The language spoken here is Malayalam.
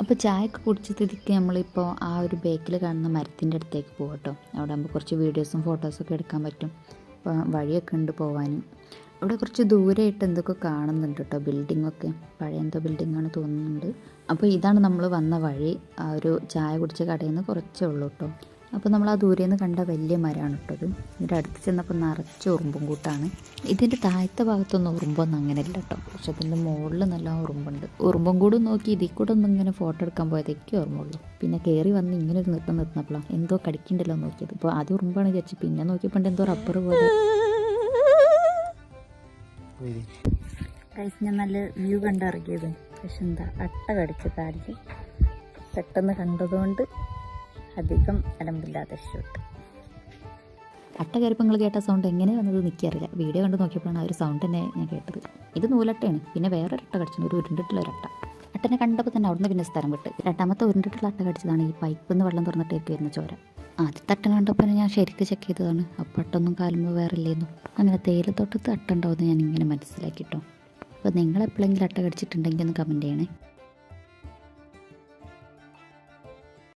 അപ്പോൾ ചായയൊക്കെ കുടിച്ച സ്ഥിതിക്ക് നമ്മളിപ്പോൾ ആ ഒരു ബേക്കിൽ കാണുന്ന മരത്തിൻ്റെ അടുത്തേക്ക് പോകാം കേട്ടോ. അവിടെ ആകുമ്പോൾ കുറച്ച് വീഡിയോസും ഫോട്ടോസൊക്കെ എടുക്കാൻ പറ്റും. അപ്പോൾ വഴിയൊക്കെ ഉണ്ട് പോകാൻ. അവിടെ കുറച്ച് ദൂരെയായിട്ട് എന്തൊക്കെ കാണുന്നുണ്ട് കേട്ടോ, ബിൽഡിങ്ങൊക്കെ. പഴയ എന്തോ ബിൽഡിങ്ങാണ് തോന്നുന്നുണ്ട്. അപ്പോൾ ഇതാണ് നമ്മൾ വന്ന വഴി. ആ ഒരു ചായ കുടിച്ച കടയിൽ നിന്ന് കുറച്ചേ ഉള്ളൂ കേട്ടോ. അപ്പോൾ നമ്മൾ ആ ദൂരെ നിന്ന് കണ്ട വലിയ മരമാണ് കേട്ടത്. ഇതിൻ്റെ അടുത്ത് ചെന്നപ്പോൾ നിറച്ച് ഉറുമ്പും കൂട്ടാണ്. ഇതിൻ്റെ താഴത്തെ ഭാഗത്തൊന്നും ഉറുമ്പൊന്നും അങ്ങനെയല്ല കേട്ടോ, പക്ഷെ അതിൻ്റെ മുകളിൽ നല്ല ഉറുമ്പുണ്ട്. ഉറുമ്പും കൂടെ നോക്കി ഇതിൽ കൂടെ ഒന്നും ഇങ്ങനെ ഫോട്ടോ എടുക്കാൻ പോയതൊക്കെ ഓർമ്മയുള്ളൂ. പിന്നെ കയറി വന്ന് ഇങ്ങനെ ഒരു നിർത്തുന്നപ്പോഴാണ് എന്തോ കടിക്കണ്ടല്ലോ നോക്കിയത്. ഇപ്പോൾ ആദ്യം ഉറുമ്പാണ് വിചാരിച്ചു, പിന്നെ നോക്കിയപ്പോൾ എന്തോ റബ്ബർ പോലെ. ഞാൻ നല്ല വ്യൂ കണ്ടിറങ്ങിയത്, പക്ഷെ എന്താ അട്ട കടിച്ച കാലിൽ പെട്ടെന്ന് കണ്ടതുകൊണ്ട് അധികം അലമ്പില്ലാതെ ഷൂട്ട്. അട്ട കയറിപ്പോൾ നിങ്ങൾ കേട്ട സൗണ്ട് എങ്ങനെ വന്നത് എനിക്കറിയില്ല. വീഡിയോ കണ്ട് നോക്കിയപ്പോഴാണ് ആ ഒരു സൗണ്ട് തന്നെ ഞാൻ കേട്ടത്. ഇത് നൂലട്ടയാണ്. പിന്നെ വേറൊരു അട്ട കടിച്ചു, ഒരു ഉരുണ്ടിട്ടുള്ള ഒരട്ട. അട്ടനെ കണ്ടപ്പോൾ തന്നെ അവിടുന്ന് പിന്നെ സ്ഥലം വിട്ട്. രണ്ടാമത്തെ ഉരുണ്ടിട്ടുള്ള അട്ട കടിച്ചതാണ് ഈ പൈപ്പിൽ നിന്ന് വെള്ളം തുറന്നിട്ടേക്ക് വരുന്ന ചോര. ആദ്യത്തെ അട്ട കണ്ടപ്പോൾ ഞാൻ ശരിക്കും ചെക്ക് ചെയ്തതാണ്. അപ്പോൾ അട്ടൊന്നും കാലുമ്പോൾ വേറെ ഇല്ലായിരുന്നു. അങ്ങനെ തേയിലത്തോട്ടത്ത് അട്ട ഉണ്ടാവുമെന്ന് ഞാൻ ഇങ്ങനെ മനസ്സിലാക്കിട്ടോ. അപ്പോൾ നിങ്ങൾ എപ്പോഴെങ്കിലും അട്ട കടിച്ചിട്ടുണ്ടെങ്കിൽ ഒന്ന് കമൻറ്റ് ചെയ്യണേ.